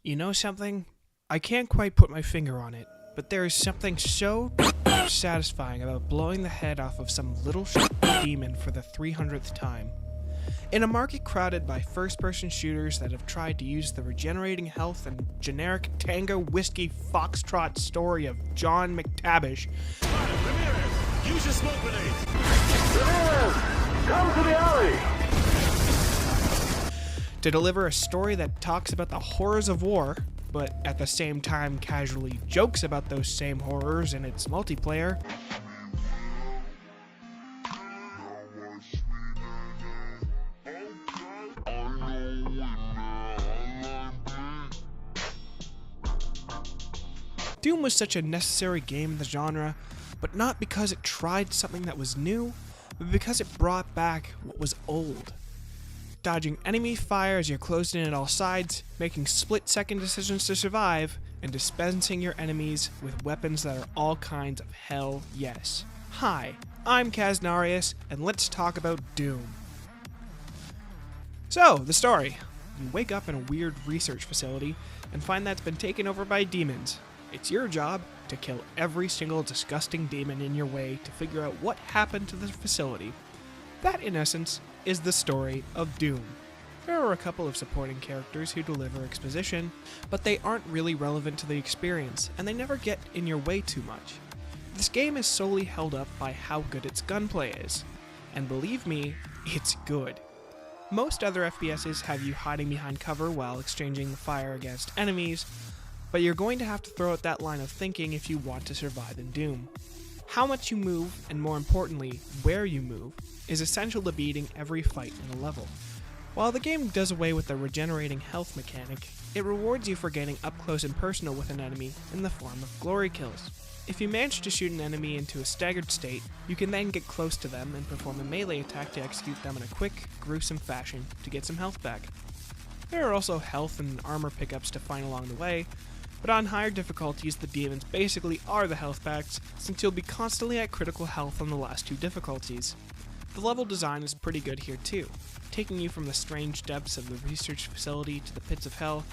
You know something? I can't quite put my finger on it, but there is something so satisfying about blowing the head off of some little demon for the 300th time. In a market crowded by first-person shooters that have tried to use the regenerating health and generic Tango Whiskey Foxtrot story of John McTavish, Ramirez, use your smoke grenades! Ramirez, come to the alley! to deliver a story that talks about the horrors of war, but at the same time casually jokes about those same horrors in its multiplayer, Doom was such a necessary game in the genre, but not because it tried something that was new, but because it brought back what was old. Dodging enemy fire as you're closed in at all sides, making split-second decisions to survive, and dispensing your enemies with weapons that are all kinds of hell yes. Hi, I'm Kaznarius, and let's talk about Doom. So, the story. You wake up in a weird research facility and find that it's been taken over by demons. It's your job to kill every single disgusting demon in your way to figure out what happened to the facility. That, in essence, is the story of Doom. There are a couple of supporting characters who deliver exposition, but they aren't really relevant to the experience, and they never get in your way too much. This game is solely held up by how good its gunplay is, and believe me, it's good. Most other FPSs have you hiding behind cover while exchanging fire against enemies, but you're going to have to throw out that line of thinking if you want to survive in Doom. How much you move, and more importantly, where you move, is essential to beating every fight in a level. While the game does away with the regenerating health mechanic, it rewards you for getting up close and personal with an enemy in the form of glory kills. If you manage to shoot an enemy into a staggered state, you can then get close to them and perform a melee attack to execute them in a quick, gruesome fashion to get some health back. There are also health and armor pickups to find along the way, but on higher difficulties the demons basically are the health packs, since you'll be constantly at critical health on the last two difficulties. The level design is pretty good here too, taking you from the strange depths of the research facility to the pits of hell.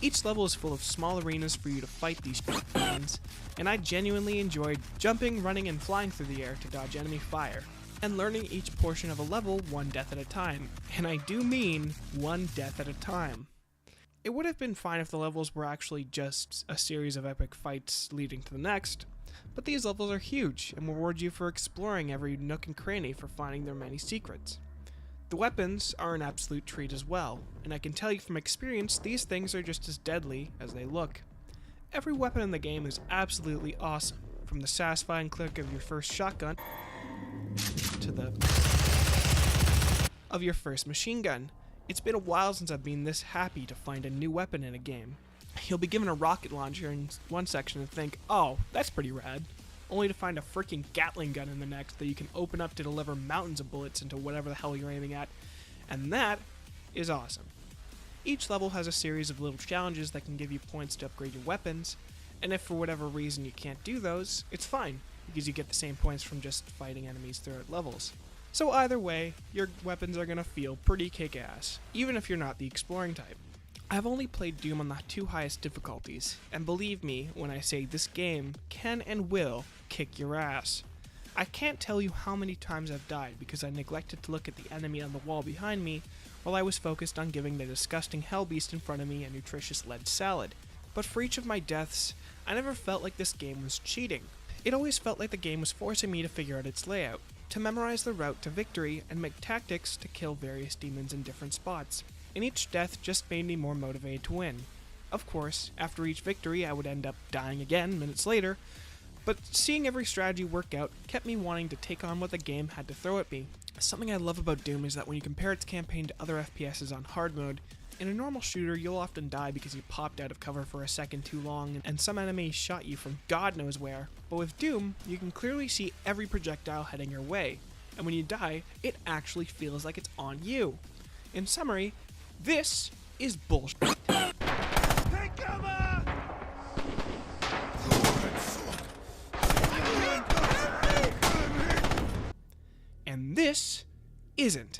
Each level is full of small arenas for you to fight these demons, and I genuinely enjoyed jumping, running, and flying through the air to dodge enemy fire, and learning each portion of a level one death at a time, and I do mean one death at a time. It would have been fine if the levels were actually just a series of epic fights leading to the next, but these levels are huge and reward you for exploring every nook and cranny for finding their many secrets. The weapons are an absolute treat as well, and I can tell you from experience these things are just as deadly as they look. Every weapon in the game is absolutely awesome, from the satisfying click of your first shotgun to the of your first machine gun. It's been a while since I've been this happy to find a new weapon in a game. You'll be given a rocket launcher in one section and think, oh, that's pretty rad, only to find a freaking Gatling gun in the next that you can open up to deliver mountains of bullets into whatever the hell you're aiming at, and that is awesome. Each level has a series of little challenges that can give you points to upgrade your weapons, and if for whatever reason you can't do those, it's fine, because you get the same points from just fighting enemies throughout levels. So either way, your weapons are going to feel pretty kick-ass, even if you're not the exploring type. I've only played Doom on the two highest difficulties, and believe me when I say this game can and will kick your ass. I can't tell you how many times I've died because I neglected to look at the enemy on the wall behind me while I was focused on giving the disgusting hellbeast in front of me a nutritious lead salad. But for each of my deaths, I never felt like this game was cheating. It always felt like the game was forcing me to figure out its layout, to memorize the route to victory and make tactics to kill various demons in different spots. And each death just made me more motivated to win. Of course, after each victory I would end up dying again minutes later, but seeing every strategy work out kept me wanting to take on what the game had to throw at me. Something I love about Doom is that when you compare its campaign to other FPSs on hard mode, in a normal shooter you'll often die because you popped out of cover for a second too long and some enemy shot you from God knows where, but with Doom you can clearly see every projectile heading your way, and when you die it actually feels like it's on you. In summary, this is bullshit. Take cover! And this isn't.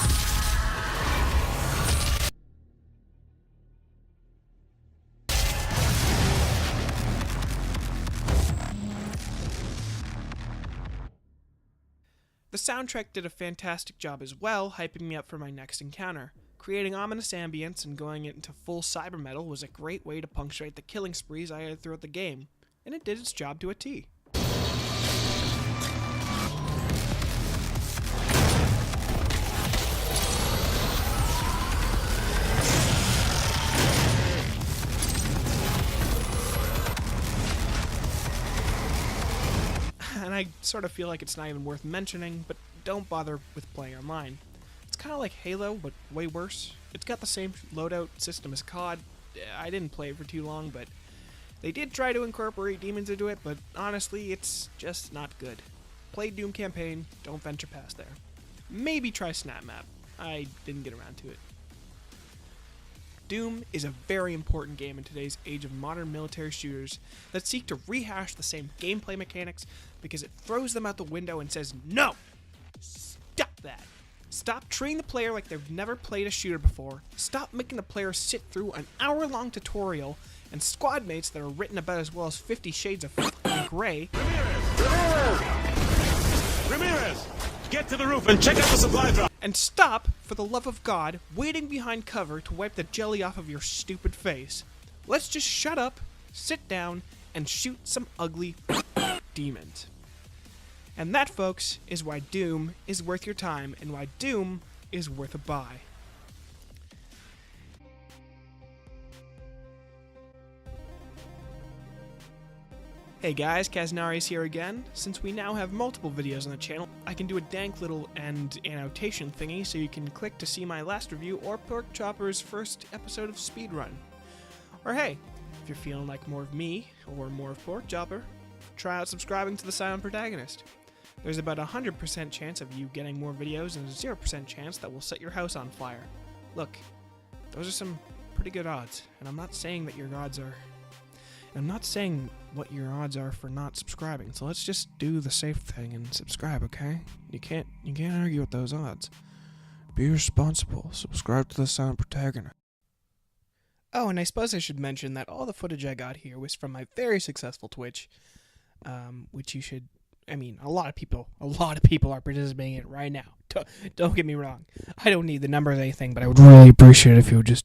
The soundtrack did a fantastic job as well, hyping me up for my next encounter. Creating ominous ambience and going into full cyber metal was a great way to punctuate the killing sprees I had throughout the game, and it did its job to a T. And I sort of feel like it's not even worth mentioning, but don't bother with playing online. It's kind of like Halo, but way worse. It's got the same loadout system as COD. I didn't play it for too long, but they did try to incorporate demons into it, but honestly, it's just not good. Play Doom Campaign, don't venture past there. Maybe try Snap Map. I didn't get around to it. Doom is a very important game in today's age of modern military shooters that seek to rehash the same gameplay mechanics because it throws them out the window and says, no! Stop that! Stop treating the player like they've never played a shooter before. Stop making the player sit through an hour-long tutorial and squad mates that are written about as well as 50 Shades of fucking Grey. Ramirez! Get to the roof and check out the supply drop! And stop, for the love of God, waiting behind cover to wipe the jelly off of your stupid face. Let's just shut up, sit down, and shoot some ugly demons. And that, folks, is why Doom is worth your time and why Doom is worth a buy. Hey guys, Kaznari's here again. Since we now have multiple videos on the channel, I can do a dank little end annotation thingy so you can click to see my last review or Pork Chopper's first episode of Speedrun. Or hey, if you're feeling like more of me or more of Pork Chopper, try out subscribing to the Silent Protagonist. There's about a 100% chance of you getting more videos and a 0% chance that will set your house on fire. Look, those are some pretty good odds, and I'm not saying that your odds are... I'm not saying what your odds are for not subscribing, so let's just do the safe thing and subscribe, okay? You can't argue with those odds. Be responsible. Subscribe to the Silent Protagonist. Oh, and I suppose I should mention that all the footage I got here was from my very successful Twitch, which you should... I mean, a lot of people are participating in it right now. Don't get me wrong. I don't need the numbers or anything, but I would really appreciate it if you would just